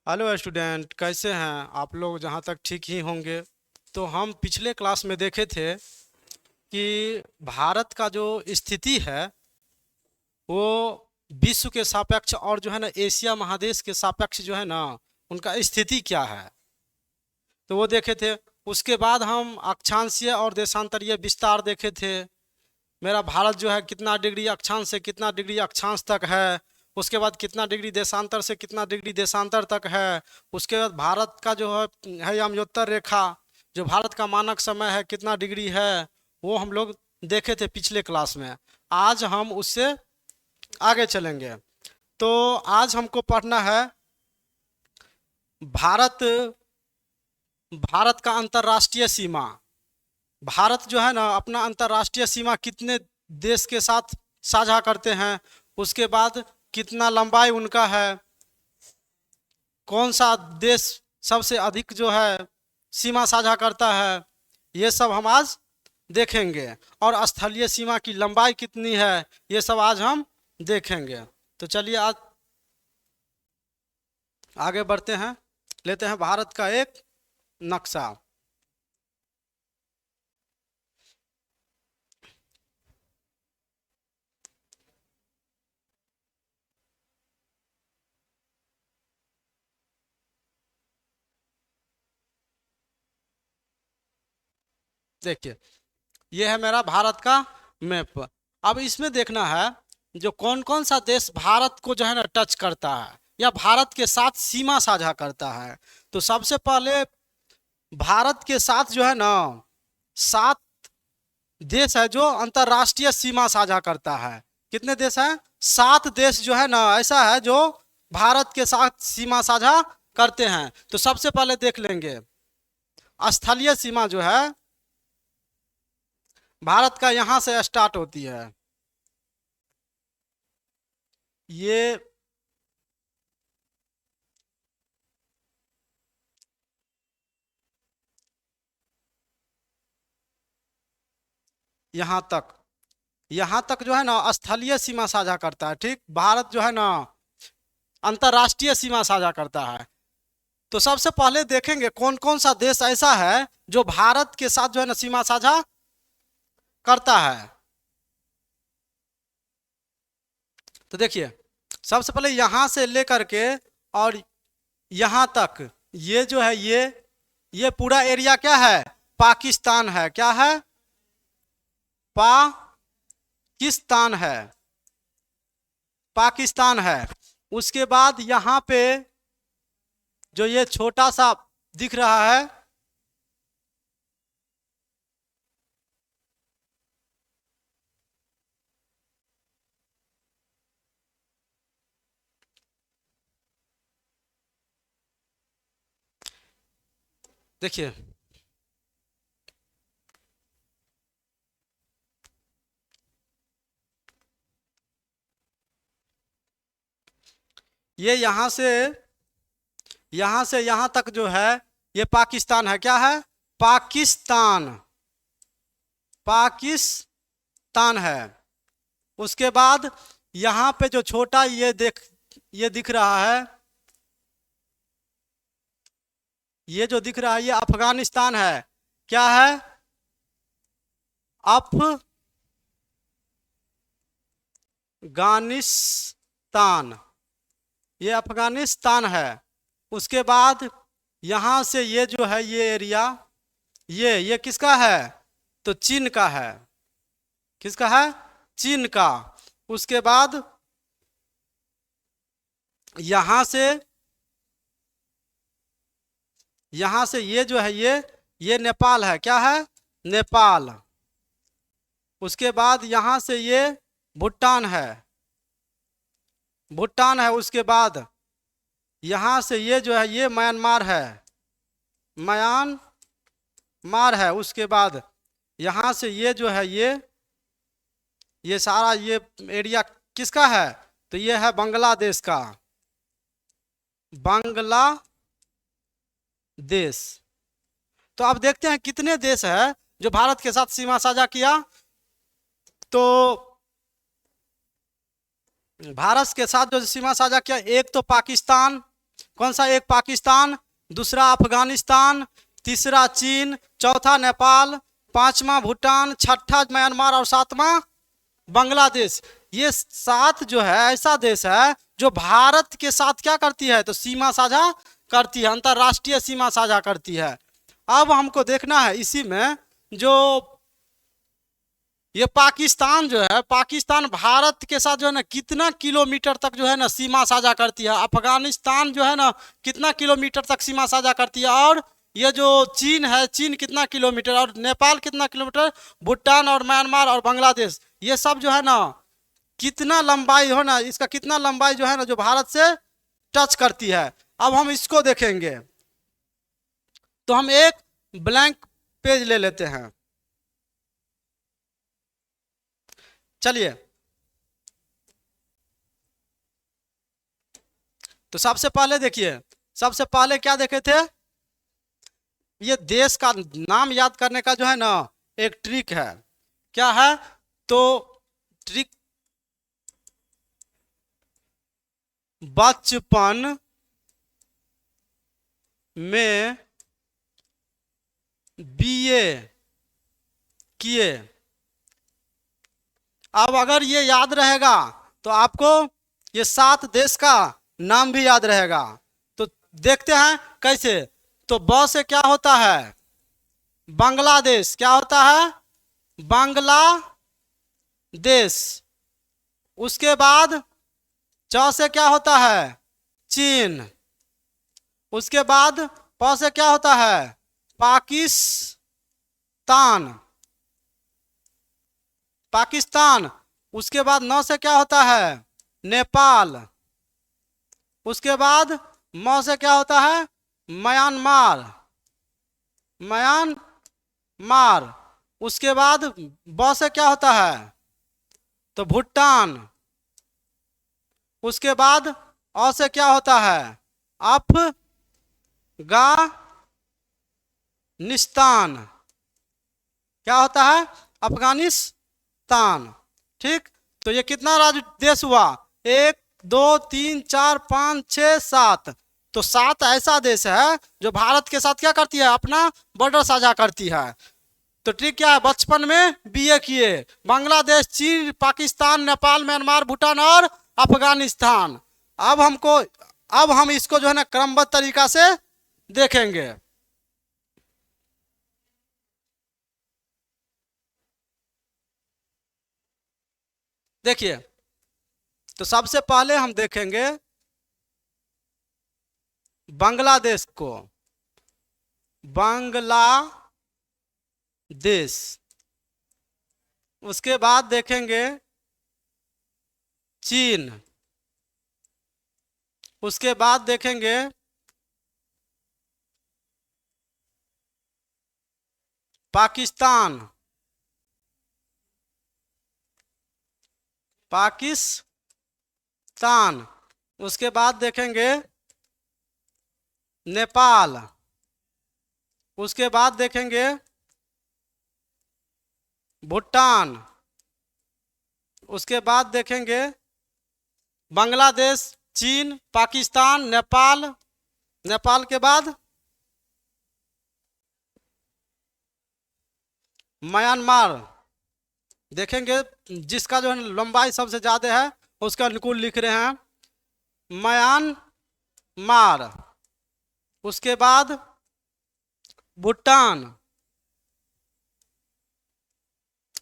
Hello student, कैसे हैं आप लोग? जहाँ तक ठीक ही होंगे। तो हम पिछले क्लास में देखे थे कि भारत का जो स्थिति है वो विश्व के सापेक्ष और जो है ना एशिया महादेश के सापेक्ष जो है ना उनका स्थिति क्या है, तो वो देखे थे। उसके बाद हम अक्षांशीय और देशांतरीय विस्तार देखे थे। मेरा भारत जो है कितना डिग्री अक्षांश से कितना डिग्री अक्षांश तक है, उसके बाद कितना डिग्री देशांतर से कितना डिग्री देशांतर तक है। उसके बाद भारत का जो है याम्योत्तर रेखा, जो भारत का मानक समय है कितना डिग्री है, वो हम लोग देखे थे पिछले क्लास में। आज हम उससे आगे चलेंगे। तो आज हमको पढ़ना है भारत भारत का अंतर्राष्ट्रीय सीमा। भारत जो है ना अपना अंतर्राष्ट्रीय सीमा कितने देश के साथ साझा करते हैं, उसके बाद कितना लंबाई उनका है, कौन सा देश सबसे अधिक जो है सीमा साझा करता है, ये सब हम आज देखेंगे। और स्थलीय सीमा की लंबाई कितनी है, ये सब आज हम देखेंगे। तो चलिए आज आगे बढ़ते हैं, लेते हैं भारत का एक नक्शा। देखिए, ये है मेरा भारत का मैप। अब इसमें देखना है जो कौन कौन सा देश भारत को जो है ना टच करता है या भारत के साथ सीमा साझा करता है। तो सबसे पहले भारत के साथ जो है ना 7 देश है जो अंतरराष्ट्रीय सीमा साझा करता है। कितने देश हैं? 7 देश जो है ना ऐसा है जो भारत के साथ सीमा साझा करते हैं। तो सबसे पहले देख लेंगे स्थलीय सीमा जो है भारत का यहां से स्टार्ट होती है। ये यहां तक यहां तक जो है ना स्थलीय सीमा साझा करता है। ठीक, भारत जो है ना अंतरराष्ट्रीय सीमा साझा करता है। तो सबसे पहले देखेंगे कौन कौन सा देश ऐसा है जो भारत के साथ जो है ना सीमा साझा करता है। तो देखिए, सबसे पहले यहां से लेकर के और यहां तक ये जो है ये पूरा एरिया क्या है? पाकिस्तान है। क्या है? पाकिस्तान है। पाकिस्तान है। उसके बाद यहां पे जो ये छोटा सा दिख रहा है, देखिए ये यहां से यहां तक जो है ये पाकिस्तान है। क्या है? पाकिस्तान। पाकिस्तान है। उसके बाद यहां पे जो छोटा ये दिख रहा है, ये जो दिख रहा है ये अफगानिस्तान है। क्या है? अफगानिस्तान। ये अफगानिस्तान है। उसके बाद यहां से ये जो है ये एरिया ये किसका है? तो चीन का है। किसका है? चीन का। उसके बाद यहां से ये जो है ये नेपाल है। क्या है? नेपाल। उसके बाद यहां से ये भूटान है। भूटान है। उसके बाद यहां से ये जो है ये म्यांमार है। म्यांमार है। उसके बाद यहां से ये जो है ये सारा ये एरिया किसका है? तो ये है बांग्लादेश का। बांग्लादेश। तो अब देखते हैं कितने देश है जो भारत के साथ सीमा साझा किया। तो भारत के साथ जो सीमा साझा किया, एक तो पाकिस्तान, कौन सा? एक पाकिस्तान, दूसरा अफगानिस्तान, तीसरा चीन, चौथा नेपाल, पांचवा भूटान, छठा म्यांमार और सातवां बांग्लादेश। ये 7 जो है ऐसा देश है जो भारत के साथ क्या करती है? तो सीमा साझा करती है, अंतरराष्ट्रीय सीमा साझा करती है। अब हमको देखना है इसी में जो ये पाकिस्तान जो है, पाकिस्तान भारत के साथ जो है ना कितना किलोमीटर तक जो है ना सीमा साझा करती है। अफगानिस्तान जो है ना कितना किलोमीटर तक सीमा साझा करती है। और ये जो चीन है, चीन कितना किलोमीटर, और नेपाल कितना किलोमीटर, भूटान और म्यांमार और बांग्लादेश, ये सब जो है ना कितना लंबाई हो ना, इसका कितना लंबाई जो है ना जो भारत से टच करती है। अब हम इसको देखेंगे तो हम एक ब्लैंक पेज ले लेते हैं। चलिए, तो सबसे पहले देखिए, सबसे पहले क्या देखे थे? ये देश का नाम याद करने का जो है ना एक ट्रिक है। क्या है? तो ट्रिक, बचपन में बीए किए। अब अगर ये याद रहेगा तो आपको ये 7 देश का नाम भी याद रहेगा। तो देखते हैं कैसे। तो ब से क्या होता है? बांग्लादेश। क्या होता है? बांग्लादेश। उसके बाद च से क्या होता है? चीन। उसके बाद प से क्या होता है? पाकिस्तान, पाकिस्तान। उसके बाद न से क्या होता है? नेपाल। उसके बाद म से क्या होता है? Myanmar, Myanmar. उसके बाद ब से क्या होता है? तो भूटान। उसके बाद अ से क्या होता है? अफगानिस्तान। क्या होता है? अफगानिस्तान। ठीक, तो ये कितना राज्य देश हुआ? 1 2 3 4 5 6 7। तो 7 ऐसा देश है जो भारत के साथ क्या करती है? अपना बॉर्डर साझा करती है। तो ठीक क्या है? बचपन में बीए किए। बांग्लादेश, चीन, पाकिस्तान, नेपाल, म्यांमार, भूटान और अफगानिस्तान। अब हम इसको जो है ना क्रमबद्ध तरीका से देखेंगे। देखिए, तो सबसे पहले हम देखेंगे बांग्लादेश को। बांग्लादेश। उसके बाद देखेंगे चीन। उसके बाद देखेंगे पाकिस्तान, पाकिस्तान। उसके बाद देखेंगे नेपाल। उसके बाद देखेंगे भूटान। उसके बाद देखेंगे बांग्लादेश, चीन, पाकिस्तान, नेपाल। नेपाल के बाद म्यांमार देखेंगे, जिसका जो है लंबाई सबसे ज़्यादा है उसका अनुकूल लिख रहे हैं, म्यांमार। उसके बाद भूटान।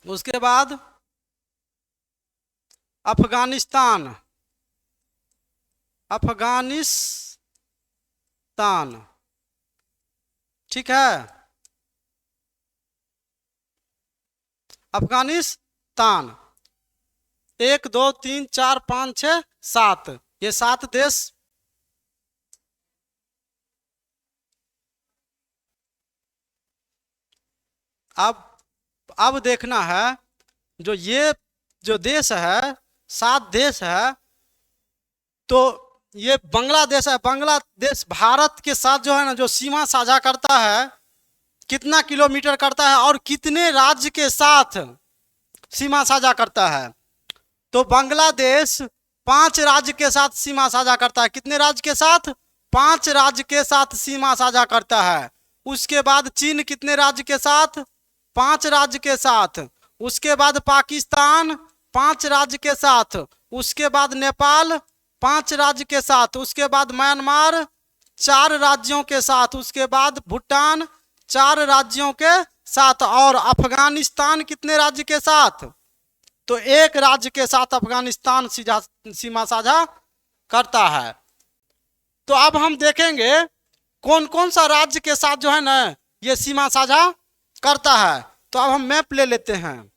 उसके बाद अफगानिस्तान, अफगानिस्तान। ठीक है, अफगानिस्तान। 1 2 3 4 5 6 7, ये 7 देश। अब देखना है जो ये जो देश है, 7 देश है। तो ये बांग्लादेश है। बांग्लादेश भारत के साथ जो है ना जो सीमा साझा करता है, कितना किलोमीटर करता है और कितने राज्य के साथ सीमा साझा करता है? तो बांग्लादेश 5 राज्य के साथ सीमा साझा करता है। कितने राज्य के साथ? 5 राज्य के साथ सीमा साझा करता है। उसके बाद चीन कितने राज्य के साथ? 5 राज्य के साथ। उसके बाद पाकिस्तान 5 राज्य के साथ। उसके बाद नेपाल 5 राज्य के साथ। उसके बाद म्यांमार 4 राज्यों के साथ। उसके बाद भूटान 4 राज्यों के साथ। और अफगानिस्तान कितने राज्य के साथ? तो 1 राज्य के साथ अफगानिस्तान सीमा साझा करता है। तो अब हम देखेंगे कौन कौन सा राज्य के साथ जो है ना ये सीमा साझा करता है। तो अब हम मैप ले लेते हैं।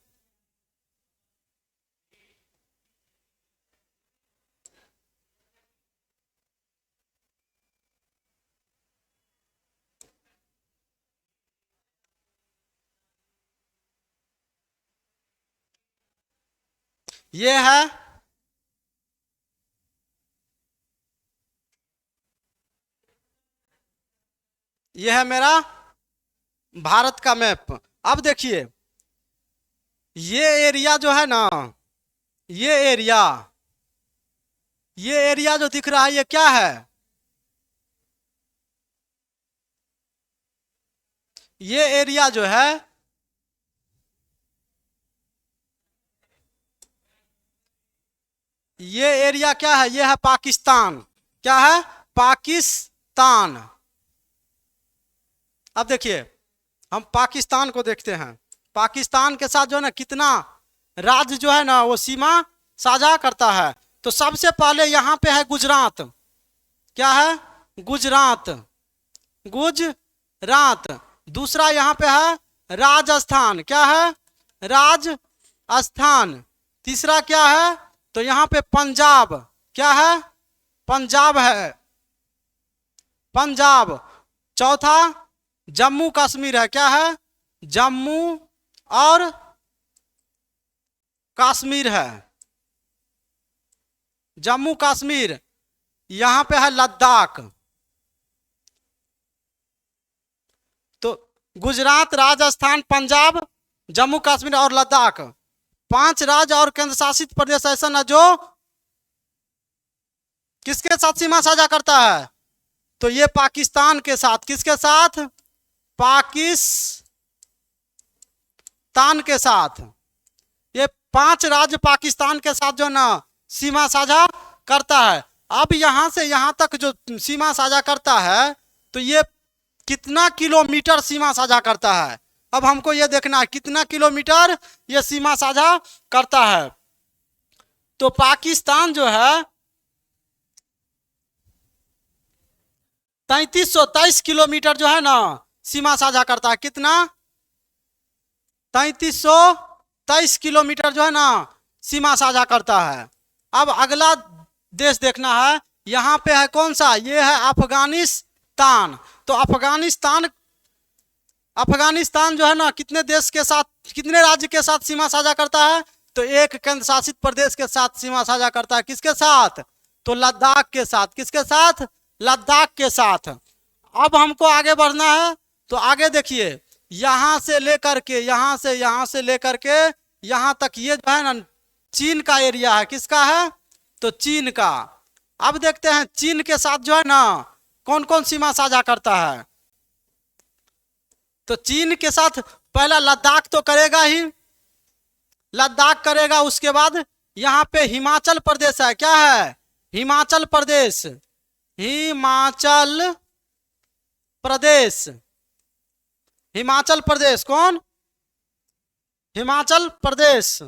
ये है ये है मेरा भारत का मैप। अब देखिए ये एरिया जो है ना, ये एरिया ये एरिया जो दिख रहा है ये क्या है? ये एरिया जो है ये एरिया क्या है? ये है पाकिस्तान। क्या है? पाकिस्तान। अब देखिए हम पाकिस्तान को देखते हैं। पाकिस्तान के साथ जो है ना कितना राज्य जो है ना वो सीमा साझा करता है। तो सबसे पहले यहाँ पे है गुजरात। क्या है? गुजरात। गुजरात। दूसरा यहाँ पे है राजस्थान। क्या है? राजस्थान। तीसरा क्या है? तो यहाँ पे पंजाब। क्या है? पंजाब है। पंजाब। चौथा जम्मू कश्मीर है। क्या है? जम्मू और कश्मीर है। जम्मू कश्मीर। यहाँ पे है लद्दाख। तो गुजरात, राजस्थान, पंजाब, जम्मू कश्मीर और लद्दाख 5 राज्य और केंद्र शासित प्रदेश ऐसा ना जो किसके साथ सीमा साझा करता है? तो ये पाकिस्तान के साथ। किसके साथ? पाकिस्तान के साथ। ये 5 राज्य पाकिस्तान के साथ जो ना सीमा साझा करता है। अब यहां से यहां तक जो सीमा साझा करता है तो ये कितना किलोमीटर सीमा साझा करता है? अब हमको ये देखना है कितना किलोमीटर ये सीमा साझा करता है। तो पाकिस्तान जो है 3323 किलोमीटर जो है ना सीमा साझा करता है। कितना? 3323 किलोमीटर जो है ना सीमा साझा करता है। अब अगला देश देखना है। यहाँ पे है कौन सा? ये है अफगानिस्तान। तो अफगानिस्तान अफगानिस्तान जो है ना कितने देश के साथ, कितने राज्य के साथ सीमा साझा करता है? तो 1 केंद्र शासित प्रदेश के साथ सीमा साझा करता है। किसके साथ? तो लद्दाख के साथ। किसके साथ? लद्दाख के साथ। अब हमको आगे बढ़ना है। तो आगे देखिए यहाँ से लेकर के यहाँ तक ये जो है ना चीन का एरिया है। किसका है? तो चीन का। अब देखते हैं चीन के साथ जो है ना कौन कौन सीमा साझा करता है। तो चीन के साथ पहला लद्दाख तो करेगा ही, लद्दाख करेगा। उसके बाद यहाँ पे हिमाचल प्रदेश है। क्या है? हिमाचल प्रदेश। हिमाचल प्रदेश। हिमाचल प्रदेश कौन? हिमाचल प्रदेश।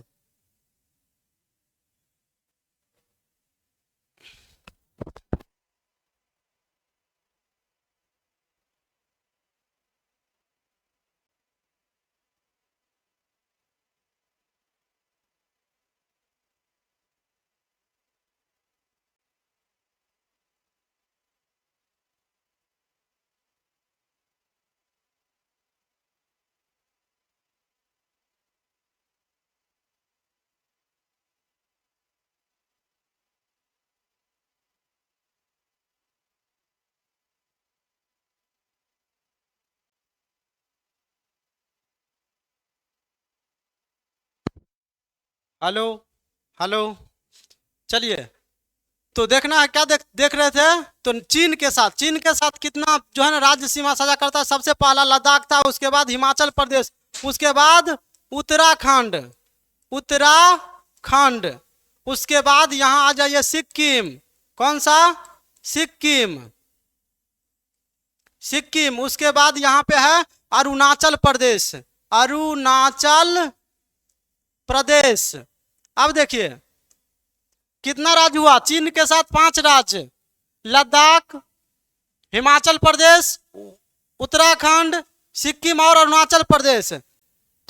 Hello hello. चलिए तो देखना है क्या देख रहे थे, तो चीन के साथ कितना जो है ना राज्य सीमा साझा करता है। सबसे पहला लद्दाख था, उसके बाद हिमाचल प्रदेश, उसके बाद उत्तराखंड, उत्तराखंड, उसके बाद यहाँ आ जाइए सिक्किम। कौन सा? सिक्किम, सिक्किम। उसके बाद यहाँ पे है अरुणाचल प्रदेश, अरुणाचल प्रदेश। अब देखिए कितना राज्य हुआ, चीन के साथ 5 राज्य, लद्दाख, हिमाचल प्रदेश, उत्तराखंड, सिक्किम और अरुणाचल प्रदेश।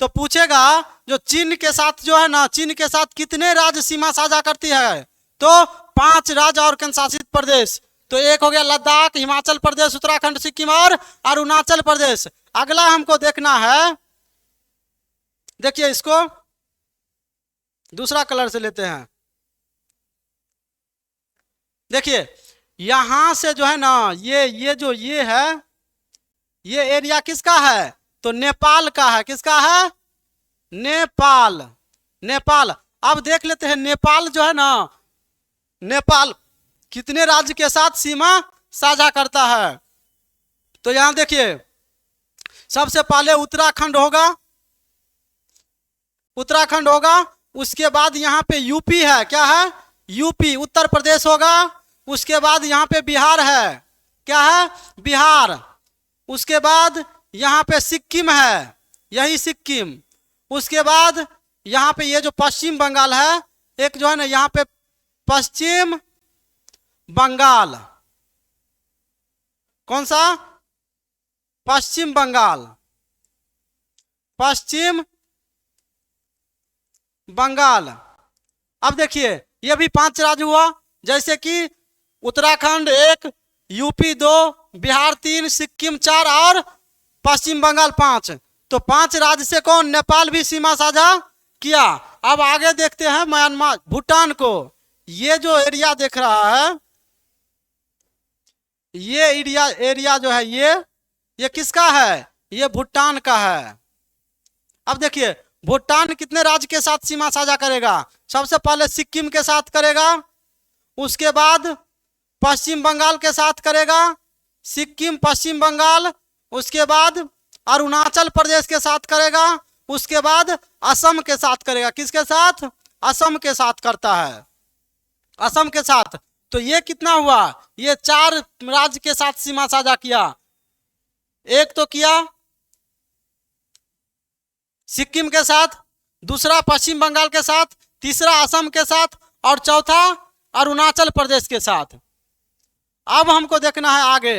तो पूछेगा जो चीन के साथ जो है ना, चीन के साथ कितने राज्य सीमा साझा करती है, तो 5 राज्य और केंद्र शासित प्रदेश। तो एक हो गया लद्दाख, हिमाचल प्रदेश, उत्तराखंड, सिक्किम और अरुणाचल प्रदेश। अगला हमको देखना है, देखिए इसको दूसरा कलर से लेते हैं। देखिए यहां से जो है ना, ये है, ये एरिया किसका है, तो नेपाल का है। किसका है? नेपाल, नेपाल। अब देख लेते हैं नेपाल जो है ना, नेपाल कितने राज्य के साथ सीमा साझा करता है। तो यहां देखिए सबसे पहले उत्तराखंड होगा, उत्तराखंड होगा। उसके बाद यहाँ पे यूपी है, क्या है? यूपी। उत्तर प्रदेश होगा। उसके बाद यहाँ पे बिहार है, क्या है? बिहार। उसके बाद यहाँ पे सिक्किम है, यही सिक्किम। उसके बाद यहाँ पे ये जो पश्चिम बंगाल है, एक जो है ना यहाँ पे पश्चिम बंगाल। कौन सा? पश्चिम बंगाल, पश्चिम बंगाल। अब देखिए ये भी 5 राज्य हुआ, जैसे कि उत्तराखंड 1, यूपी 2, बिहार 3, सिक्किम 4 और पश्चिम बंगाल 5। तो 5 राज्य से कौन? नेपाल भी सीमा साझा किया। अब आगे देखते हैं म्यांमार, भूटान को। ये जो एरिया देख रहा है, ये एरिया जो है ये किसका है? ये भूटान का है। अब देखिए भूटान कितने राज्य के साथ सीमा साझा करेगा? सबसे पहले सिक्किम के साथ करेगा, उसके बाद पश्चिम बंगाल के साथ करेगा, सिक्किम, पश्चिम बंगाल। उसके बाद अरुणाचल प्रदेश के साथ करेगा, उसके बाद असम के साथ करेगा। किसके साथ? असम के साथ करता है, असम के साथ। तो ये कितना हुआ? ये 4 राज्य के साथ सीमा साझा किया। एक तो किया सिक्किम के साथ, दूसरा पश्चिम बंगाल के साथ, तीसरा असम के साथ और चौथा अरुणाचल प्रदेश के साथ। अब हमको देखना है आगे।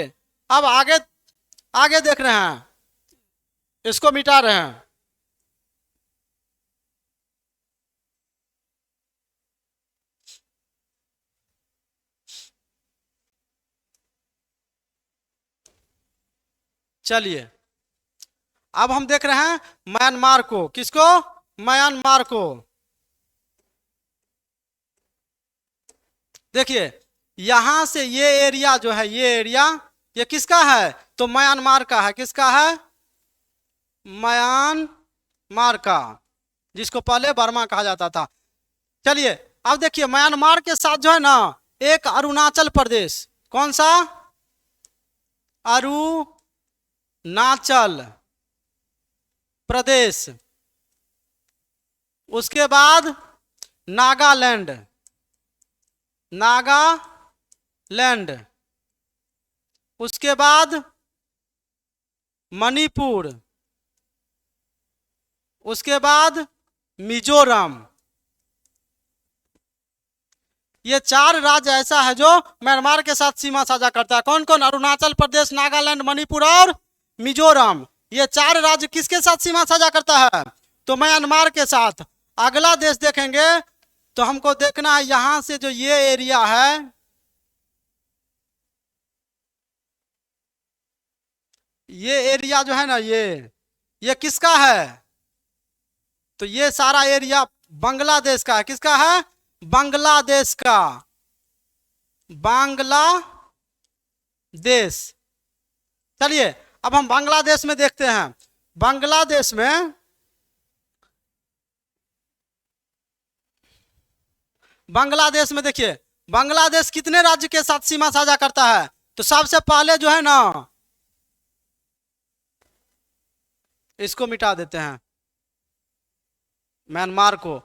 अब आगे देख रहे हैं, इसको मिटा रहे हैं। चलिए अब हम देख रहे हैं म्यांमार को। किसको? म्यांमार को। देखिए यहां से ये एरिया जो है, ये एरिया ये किसका है? तो म्यांमार का है। किसका है? म्यांमार का, जिसको पहले बर्मा कहा जाता था। चलिए अब देखिए म्यांमार के साथ जो है ना एक अरुणाचल प्रदेश। कौन सा? अरुणाचल प्रदेश। उसके बाद नागालैंड, नागालैंड। उसके बाद मणिपुर। उसके बाद मिजोरम। ये 4 राज्य ऐसा है जो म्यांमार के साथ सीमा साझा करता है। कौन कौन? अरुणाचल प्रदेश, नागालैंड, मणिपुर और मिजोरम। ये 4 राज्य किसके साथ सीमा साझा करता है? तो म्यांमार के साथ। अगला देश देखेंगे तो हमको देखना है यहां से जो ये एरिया है, ये एरिया जो है ना ये किसका है? तो ये सारा एरिया बांग्लादेश का है। किसका है? बांग्लादेश का, बांग्लादेश। चलिए अब हम बांग्लादेश में देखते हैं। बांग्लादेश में देखिए बांग्लादेश कितने राज्य के साथ सीमा साझा करता है? तो सबसे पहले जो है ना, इसको मिटा देते हैं, म्यांमार को।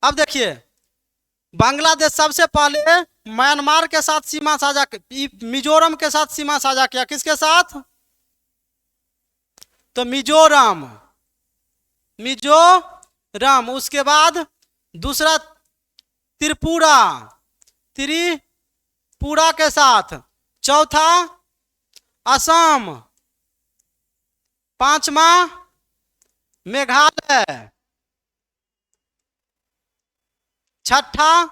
अब देखिए, बांग्लादेश सबसे पहले म्यांमार के साथ सीमा साझा, मिजोरम के साथ सीमा साझा किया। किसके साथ? तो मिजोरम, मिजोरम। उसके बाद दूसरा त्रिपुरा, त्रिपुरा के साथ। चौथा असम। पांचवा मेघालय। छठा,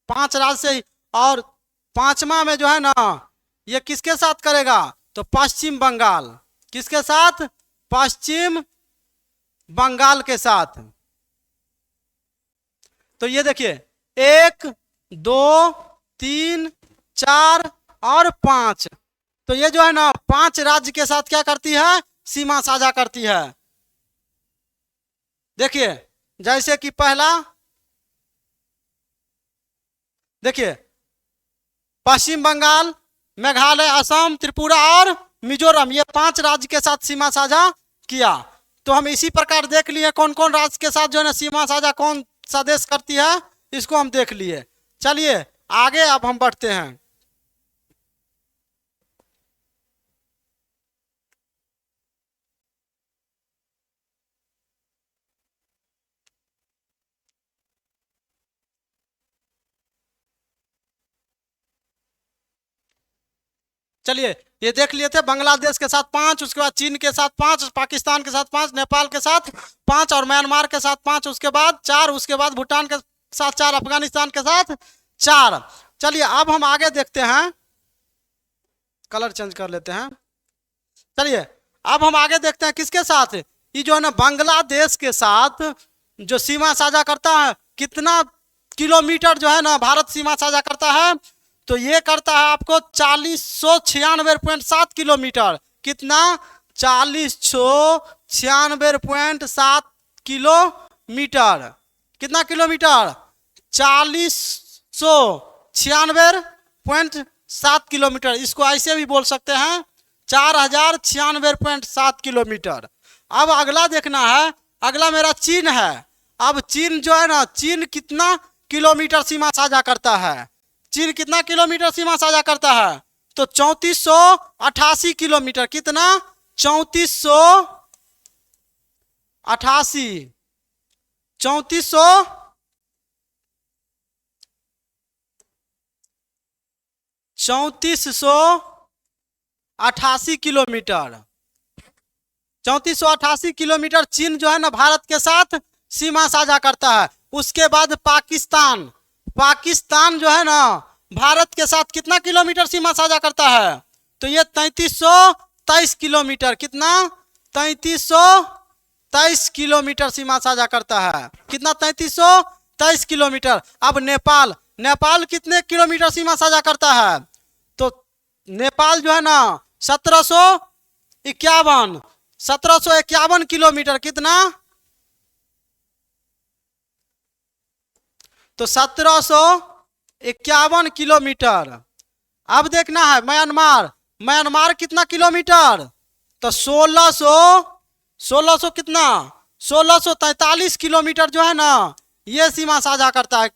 5 राज्य से। और पांचवा में जो है ना, ये किसके साथ करेगा? तो पश्चिम बंगाल। किसके साथ? पश्चिम बंगाल के साथ। तो ये देखिए, 1 2 3 4 और 5। तो ये जो है ना, 5 राज्य के साथ क्या करती है? सीमा साझा करती है। देखिए, जैसे कि पहला, देखिए, पश्चिम बंगाल, मेघालय, असम, त्रिपुरा और मिजोरम, ये 5 राज्य के साथ सीमा साझा किया। तो हम इसी प्रकार देख लिए कौन कौन राज्य के साथ जो है ना सीमा साझा कौन सा देश करती है, इसको हम देख लिए। चलिए आगे अब हम बढ़ते हैं। चलिए, ये देख लिए थे बांग्लादेश के साथ 5, उसके बाद चीन के साथ 5, पाकिस्तान के साथ 5, नेपाल के साथ 5 और म्यांमार के साथ 5, उसके बाद 4, उसके बाद भूटान के साथ 4, अफगानिस्तान के साथ 4। चलिए अब हम आगे देखते हैं, कलर चेंज कर लेते हैं। चलिए अब हम आगे देखते हैं किसके साथ, ये जो है ना बांग्लादेश के साथ जो सीमा साझा करता है, कितना किलोमीटर जो है ना भारत सीमा साझा करता है? तो ये करता है आपको 4096.7 किलोमीटर। कितना? 4096.7 किलोमीटर। कितना किलोमीटर? 4096.7 किलोमीटर। इसको ऐसे भी बोल सकते हैं 4096.7 किलोमीटर। अब अगला देखना है, अगला मेरा चीन है। अब चीन जो है ना, चीन कितना किलोमीटर सीमा साझा करता है? चीन कितना किलोमीटर सीमा साझा करता है? तो 3488 किलोमीटर। कितना? 3488, 3488 किलोमीटर। 3488 किलोमीटर चीन जो है ना भारत के साथ सीमा साझा करता है। उसके बाद पाकिस्तान, पाकिस्तान जो है ना भारत के साथ कितना किलोमीटर सीमा साझा करता है? तो ये 3323 किलोमीटर। कितना? 3323 किलोमीटर सीमा साझा करता है। कितना? 3323 किलोमीटर। अब नेपाल, नेपाल कितने किलोमीटर सीमा साझा करता है? तो नेपाल जो है ना 1751 किलोमीटर। कितना? तो 1751 किलोमीटर। अब देखना है म्यांमार, म्यांमार कितना किलोमीटर? तो 1600 कितना? 1643 किलोमीटर जो है ना ये सीमा साझा करता है।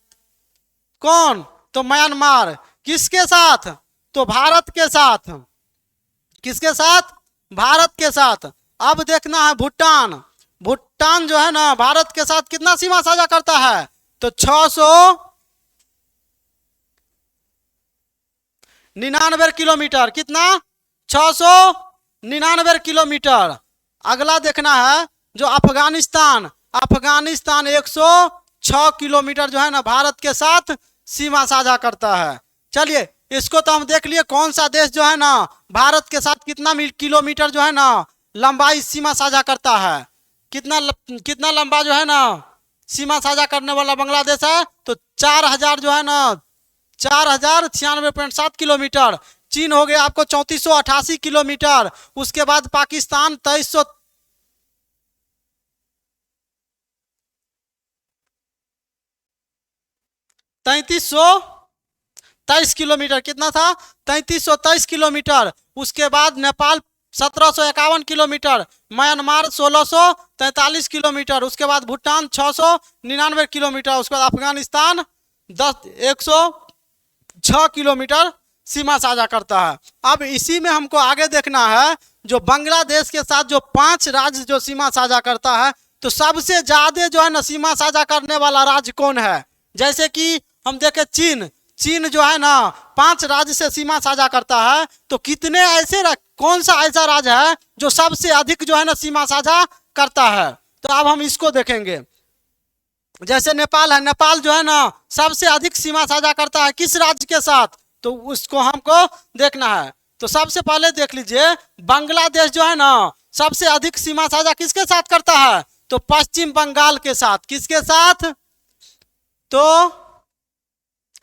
कौन? तो म्यांमार। किसके साथ? तो भारत के साथ। किसके साथ? भारत के साथ। अब देखना है भूटान, भूटान जो है ना भारत के साथ कितना सीमा साझा करता है? तो 699 किलोमीटर। कितना? 699 किलोमीटर। अगला देखना है जो अफगानिस्तान, अफगानिस्तान 106 किलोमीटर जो है ना भारत के साथ सीमा साझा करता है। चलिए इसको तो हम देख लिए कौन सा देश जो है ना भारत के साथ कितना किलोमीटर जो है ना लंबाई सीमा साझा करता है। कितना लंबा जो है ना सीमा साझा करने वाला बांग्लादेश है? तो 4000 जो है ना 4096.7 किलोमीटर। चीन हो गया आपको 3488 किलोमीटर। उसके बाद पाकिस्तान 3300 किलोमीटर, कितना था 3323 किलोमीटर। उसके बाद नेपाल 1751 किलोमीटर, म्यांमार 1643 किलोमीटर, उसके बाद भूटान 699 किलोमीटर, उसके बाद अफगानिस्तान 106 किलोमीटर सीमा साझा करता है। अब इसी में हमको आगे देखना है जो बांग्लादेश के साथ जो 5 राज्य जो सीमा साझा करता है, तो सबसे ज्यादा जो है ना सीमा साझा करने वाला राज्य कौन है। जैसे कि हम देखें चीन, चीन जो है ना 5 राज्य से सीमा साझा करता है, तो कितने ऐसे कौन सा ऐसा राज्य है जो सबसे अधिक जो है ना सीमा साझा करता है। तो अब हम इसको देखेंगे। जैसे नेपाल है, नेपाल जो है ना सबसे अधिक सीमा साझा करता है किस राज्य के साथ, तो उसको हमको देखना है। तो सबसे पहले देख लीजिए बांग्लादेश जो है ना सबसे अधिक सीमा साझा किसके साथ करता है, तो पश्चिम बंगाल के साथ। किसके साथ, तो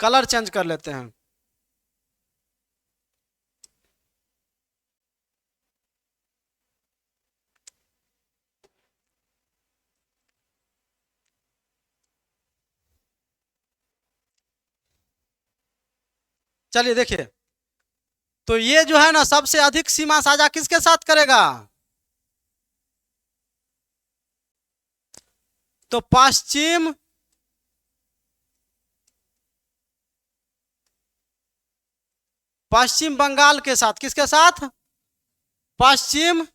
कलर चेंज कर लेते हैं। चलिए देखिए, तो ये जो है ना सबसे अधिक सीमा साझा किसके साथ करेगा, तो पश्चिम बंगाल के साथ। किसके साथ, पश्चिम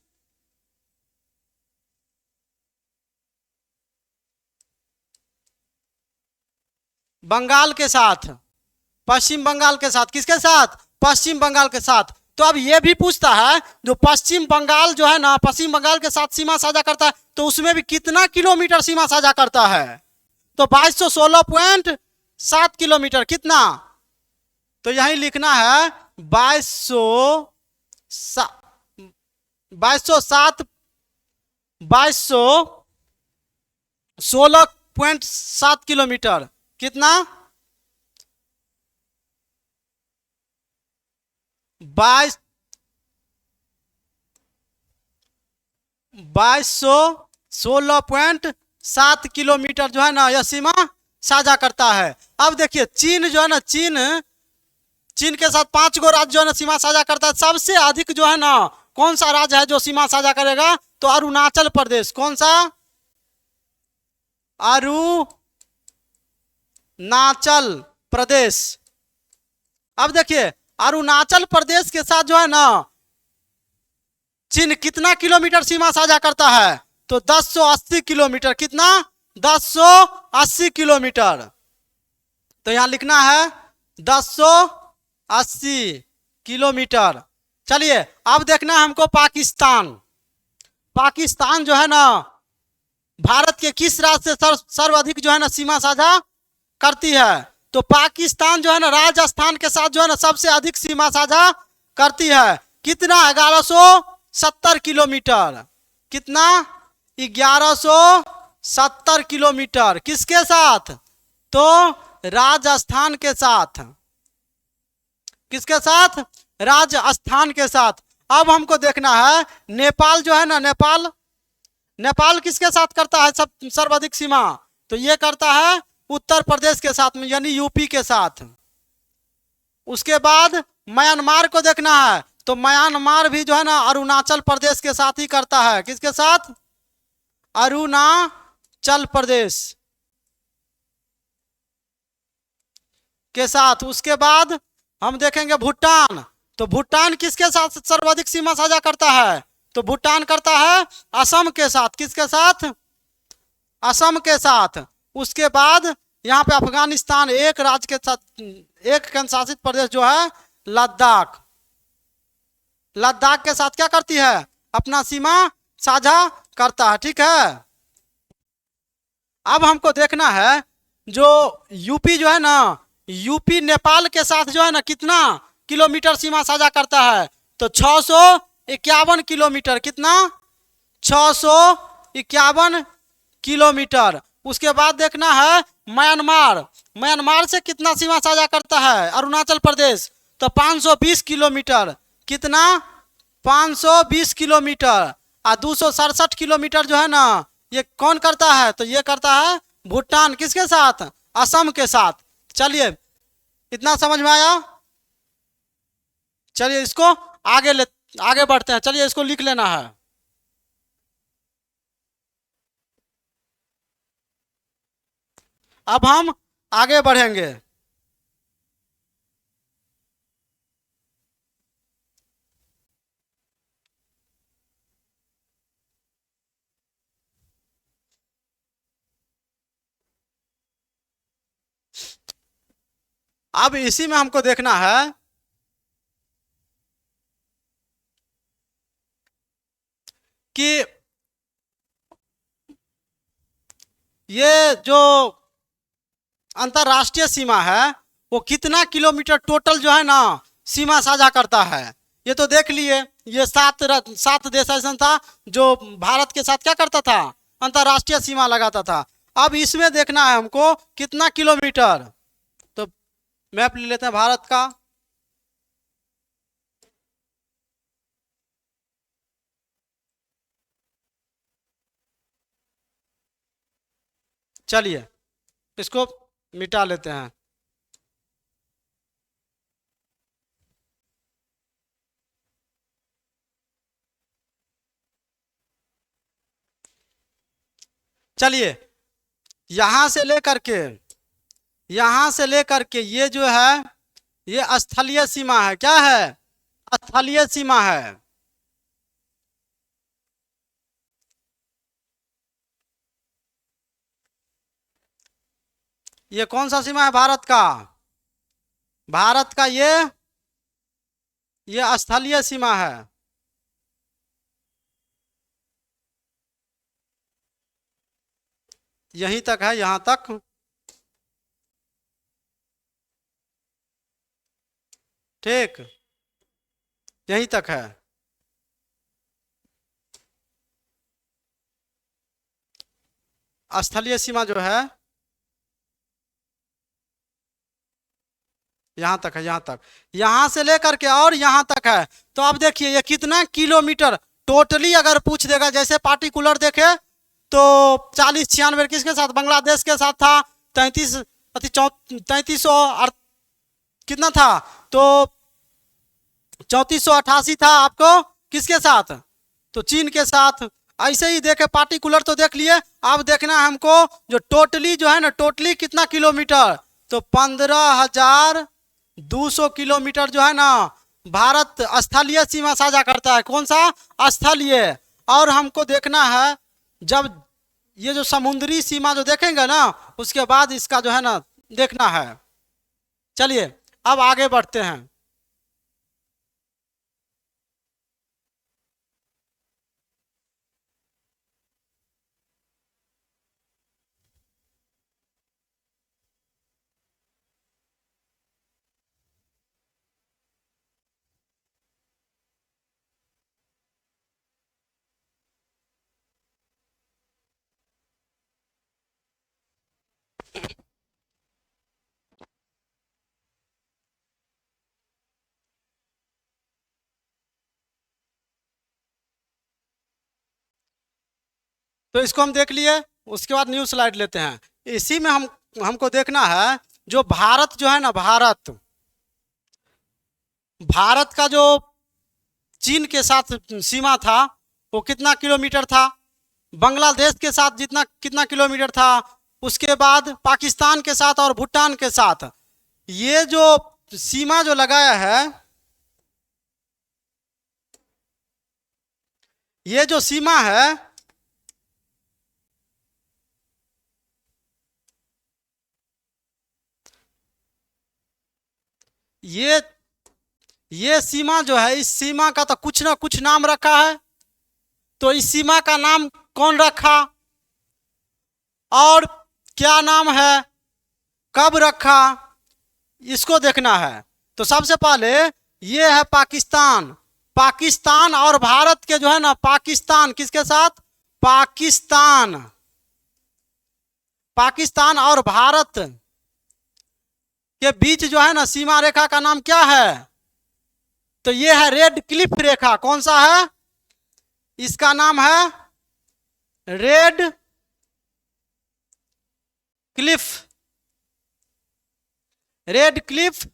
बंगाल के साथ, पश्चिम बंगाल के साथ। किसके साथ, पश्चिम बंगाल के साथ। तो अब ये भी पूछता है जो पश्चिम बंगाल जो है ना पश्चिम बंगाल के साथ सीमा साझा करता है, तो उसमें भी कितना किलोमीटर सीमा साझा करता है, तो 2216.7 किलोमीटर। कितना, तो यही लिखना है 2216.7 किलोमीटर। कितना, 2216.7 किलोमीटर जो है ना यह सीमा साझा करता है। अब देखिए चीन जो है ना, चीन के साथ 5 गो राज्य जो है ना सीमा साझा करता है। सबसे अधिक जो है ना कौन सा राज्य है जो सीमा साझा करेगा, तो अरुणाचल प्रदेश। कौन सा, अरुणाचल प्रदेश। अब देखिए अरुणाचल प्रदेश के साथ जो है ना चीन कितना किलोमीटर सीमा साझा करता है, तो 1080 किलोमीटर। कितना, 1080 किलोमीटर। तो यहां लिखना है 1080 किलोमीटर। चलिए अब देखना है हमको पाकिस्तान। पाकिस्तान जो है ना भारत के किस राज्य से सर्वाधिक जो है ना सीमा साझा करती है, तो पाकिस्तान जो है ना राजस्थान के साथ जो है ना सबसे अधिक सीमा साझा करती है। कितना, 1170 किलोमीटर। कितना, 1170 किलोमीटर। किसके साथ, तो राजस्थान के साथ। किसके साथ, राजस्थान के साथ। अब हमको देखना है नेपाल जो है ना, नेपाल किसके साथ करता है सर्वाधिक सीमा, तो ये करता है उत्तर प्रदेश के साथ में, यानी यूपी के साथ। उसके बाद म्यांमार को देखना है, तो म्यांमार भी जो है ना अरुणाचल प्रदेश के साथ ही करता है। किसके साथ, अरुणाचल प्रदेश के साथ। उसके बाद हम देखेंगे भूटान, तो भूटान किसके साथ सर्वाधिक सीमा साझा करता है, तो भूटान करता है असम के साथ। किसके साथ, असम के साथ। उसके बाद यहाँ पे अफगानिस्तान एक राज्य के साथ, एक केंद्रशासित प्रदेश जो है लद्दाख, लद्दाख के साथ क्या करती है, अपना सीमा साझा करता है। ठीक है, अब हमको देखना है जो यूपी जो है ना, यूपी नेपाल के साथ जो है ना कितना किलोमीटर सीमा साझा करता है, तो 651 किलोमीटर। कितना, 651 किलोमीटर। उसके बाद देखना है म्यांमार, म्यांमार से कितना सीमा साझा करता है अरुणाचल प्रदेश, तो 520 किलोमीटर। कितना, 520 किलोमीटर। और 267 किलोमीटर जो है ना ये कौन करता है, तो ये करता है भूटान। किसके साथ, असम के साथ। चलिए इतना समझ में आया? चलिए इसको आगे बढ़ते हैं। चलिए इसको लिख लेना है। अब हम आगे बढ़ेंगे। अब इसी में हमको देखना है कि ये जो अंतरराष्ट्रीय सीमा है वो कितना किलोमीटर टोटल जो है ना सीमा साझा करता है। ये तो देख लिए, ये सात देश ऐसा था जो भारत के साथ क्या करता था, अंतरराष्ट्रीय सीमा लगाता था। अब इसमें देखना है हमको कितना किलोमीटर। तो मैप ले लेते हैं भारत का। चलिए इसको मिटा लेते हैं। चलिए यहां से लेकर के ये जो है ये स्थलीय सीमा है। क्या है? स्थलीय सीमा है। ये कौन सा सीमा है भारत का? भारत का ये स्थलीय सीमा है। यहीं तक है, यहां तक। ठीक, यहीं तक है। स्थलीय सीमा जो है यहां तक है, यहां तक। यहां से लेकर के और यहां तक है। तो अब देखिए ये कितना किलोमीटर टोटली अगर पूछ देगा, जैसे पार्टिकुलर देखे तो 40-96 किसके साथ, बांग्लादेश के साथ था। 33 3300 कितना था, तो 3488 था आपको किसके साथ, तो चीन के साथ। ऐसे ही देखे पार्टिकुलर तो देख लिए। अब देखना है हमको जो टोटली जो है ना, टोटली कितना किलोमीटर, तो 15,200 किलोमीटर जो है ना भारत स्थलीय सीमा साझा करता है। कौन सा? स्थलीय। और हमको देखना है जब ये जो समुद्री सीमा जो देखेंगे ना उसके बाद इसका जो है ना देखना है। चलिए अब आगे बढ़ते हैं। तो इसको हम देख लिए। उसके बाद न्यू स्लाइड लेते हैं। इसी में हमको देखना है जो भारत जो है ना, भारत का जो चीन के साथ सीमा था वो कितना किलोमीटर था, बांग्लादेश के साथ जितना कितना किलोमीटर था, उसके बाद पाकिस्तान के साथ और भूटान के साथ ये जो सीमा जो लगाया है, ये जो सीमा है ये ये सीमा जो है, इस सीमा का तो कुछ ना कुछ नाम रखा है। तो इस सीमा का नाम कौन रखा और क्या नाम है, कब रखा, इसको देखना है। तो सबसे पहले ये है पाकिस्तान। पाकिस्तान और भारत के जो है ना, पाकिस्तान किसके साथ, पाकिस्तान पाकिस्तान और भारत के बीच जो है ना सीमा रेखा का नाम क्या है, तो ये है रेड क्लिफ रेखा। कौन सा है, इसका नाम है रेड क्लिफ रेड क्लिफ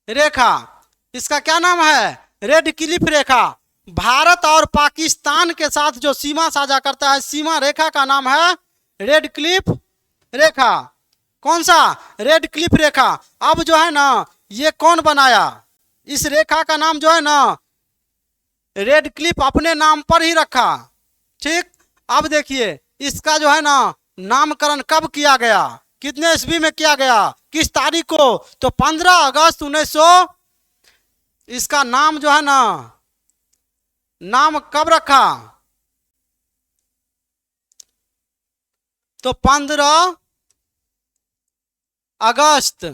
रेखा, इसका क्या नाम है? रेड क्लिफ रेखा। भारत और पाकिस्तान के साथ जो सीमा साझा करता है, सीमा रेखा का नाम है रेड क्लिफ रेखा। कौन सा? रेड क्लिफ रेखा। अब जो है ना, ये कौन बनाया? इस रेखा का नाम जो है ना, रेड क्लिफ अपने नाम पर ही रखा। ठीक। अब देखिए, इसका जो है ना नामकरण कब किया गया, कितने ईस्वी में किया गया, किस तारीख को? तो 15 अगस्त 1900। इसका नाम जो है ना, नाम कब रखा? तो 15 अगस्त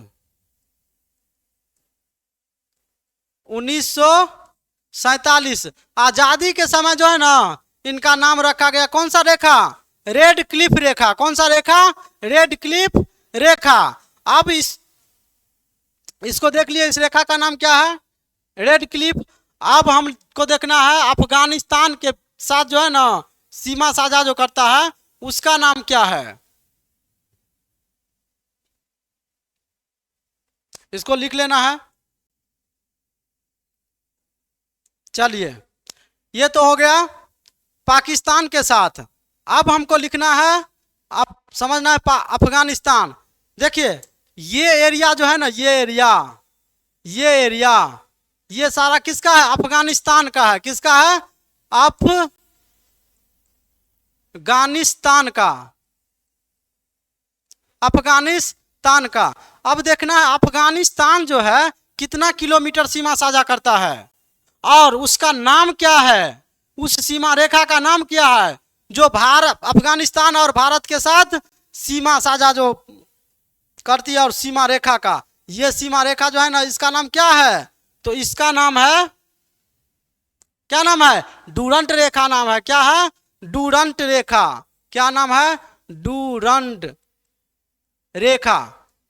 1947। आजादी के समय जो है ना, इनका नाम रखा गया कौन सा रेखा? रेड क्लिफ रेखा। कौन सा रेखा? रेड क्लिफ रेखा। अब इसको देख लिए, इस रेखा का नाम क्या है? Red Cliff. अब हमको देखना है अफगानिस्तान के साथ जो है ना सीमा साझा जो करता है, उसका नाम क्या है? इसको लिख लेना है। चलिए, ये तो हो गया पाकिस्तान के साथ। अब हमको लिखना है, अब समझना है अफगानिस्तान। देखिए, ये एरिया जो है ना, ये एरिया ये सारा किसका है? अफगानिस्तान का है। किसका है? अफगानिस्तान का। अफगानिस्तान का। अब देखना है अफगानिस्तान जो है कितना किलोमीटर सीमा साझा करता है और उसका नाम क्या है, उस सीमा रेखा का नाम क्या है जो भारत, अफगानिस्तान और भारत के साथ सीमा साझा जो करती है। और सीमा रेखा का, ये सीमा रेखा जो है ना, इसका नाम क्या है? तो इसका नाम है, क्या नाम है? डूरंट रेखा नाम है। क्या है? डूरंट रेखा। क्या नाम है? डूरंट रेखा।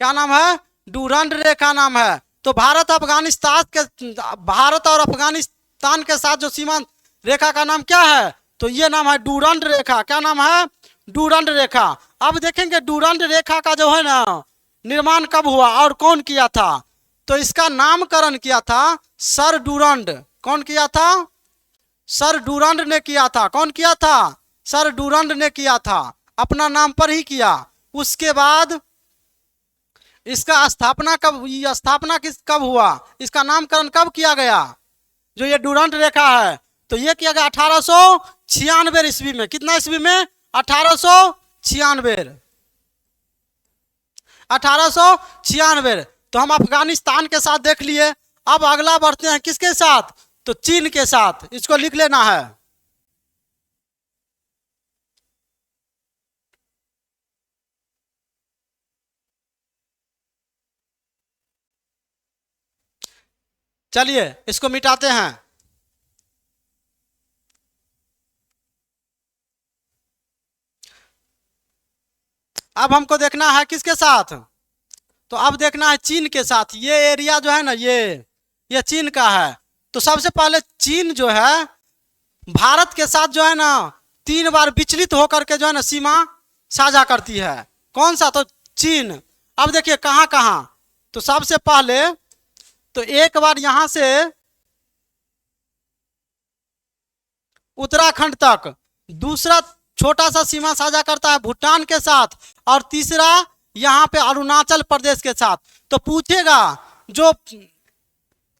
क्या नाम है? डूरंट रेखा नाम है। तो भारत और अफगानिस्तान के साथ जो सीमा रेखा का नाम क्या है? तो ये नाम है डूरंट रेखा। क्या नाम है? डूरंट रेखा। अब देखेंगे डूरंट रेखा का जो है ना निर्माण कब हुआ और कौन किया था? तो इसका नामकरण किया था सर डूरंट। कौन किया था? सर डूरंट ने किया था। कौन किया था? सर डूरंट ने किया था, अपना नाम पर ही किया। उसके बाद इसका स्थापना कब हुआ? इसका नामकरण कब किया गया जो ये डूरंट रेखा है? तो ये किया गया 1896 ईस्वी में। कितना ईस्वी में? 1896। 1896। तो हम अफगानिस्तान के साथ देख लिए। अब अगला बढ़ते हैं किसके साथ? तो चीन के साथ। इसको लिख लेना है। चलिए, इसको मिटाते हैं। अब हमको देखना है किसके साथ? तो अब देखना है चीन के साथ। ये एरिया जो है ना, ये चीन का है। तो सबसे पहले चीन जो है भारत के साथ जो है ना 3 बार विचलित होकर के जो है ना सीमा साझा करती है। कौन सा? तो चीन। अब देखिए कहाँ कहाँ। तो सबसे पहले तो एक बार यहां से उत्तराखंड तक, दूसरा छोटा सा सीमा साझा करता है भूटान के साथ, और तीसरा यहाँ पे अरुणाचल प्रदेश के साथ। तो पूछेगा जो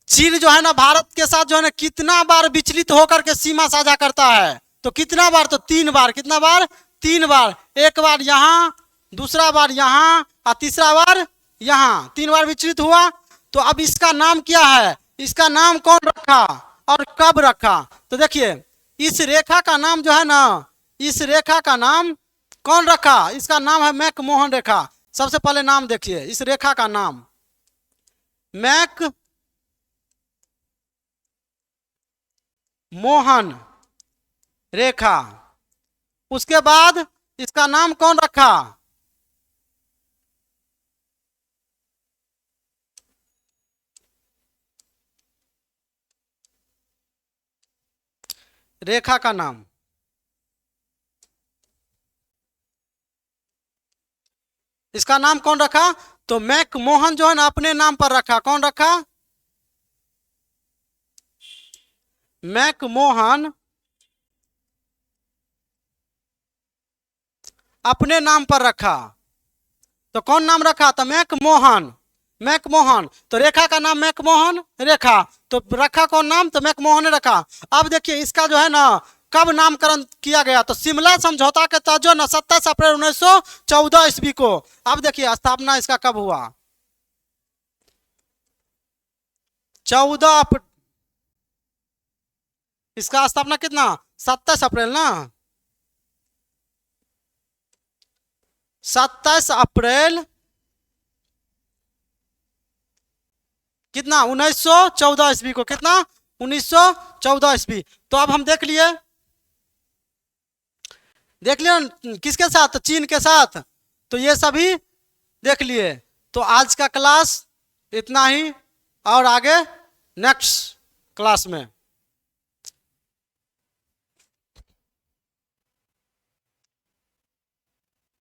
चीन जो है ना भारत के साथ जो है ना कितना बार विचलित होकर के सीमा साझा करता है? तो कितना बार? तो 3 बार। कितना बार? 3 बार। एक बार यहाँ, दूसरा बार यहाँ और तीसरा बार यहाँ। 3 बार विचलित हुआ। तो अब इसका नाम क्या है? इसका नाम कौन रखा और कब रखा? तो देखिए, इस रेखा का नाम जो है ना, इस रेखा का नाम कौन रखा? इसका नाम है मैकमोहन रेखा। सबसे पहले नाम देखिए इस रेखा का नाम, मैक मोहन रेखा। उसके बाद इसका नाम कौन रखा? रेखा का नाम, इसका नाम कौन रखा? तो मैकमोहन जो है ना अपने नाम पर रखा, कौन रखा? मैकमोहन अपने नाम पर रखा। तो कौन नाम रखा? तो मैकमोहन। मैकमोहन तो रेखा का नाम मैकमोहन, रेखा तो रखा कौन नाम? तो मैकमोहन ने रखा। अब देखिए इसका जो है ना कब नामकरण किया गया? तो शिमला समझौता के तहत जो ना 27 अप्रैल 1914 ईस्वी को। अब देखिए स्थापना इसका कब हुआ? 14 इसका स्थापना कितना? 27 अप्रैल ना, 27 अप्रैल कितना? 1914 ईस्वी को। कितना? 1914 ईस्वी। तो अब हम देख लिए किसके साथ? तो चीन के साथ। तो ये सभी देख लिए। तो आज का क्लास इतना ही, और आगे नेक्स्ट क्लास में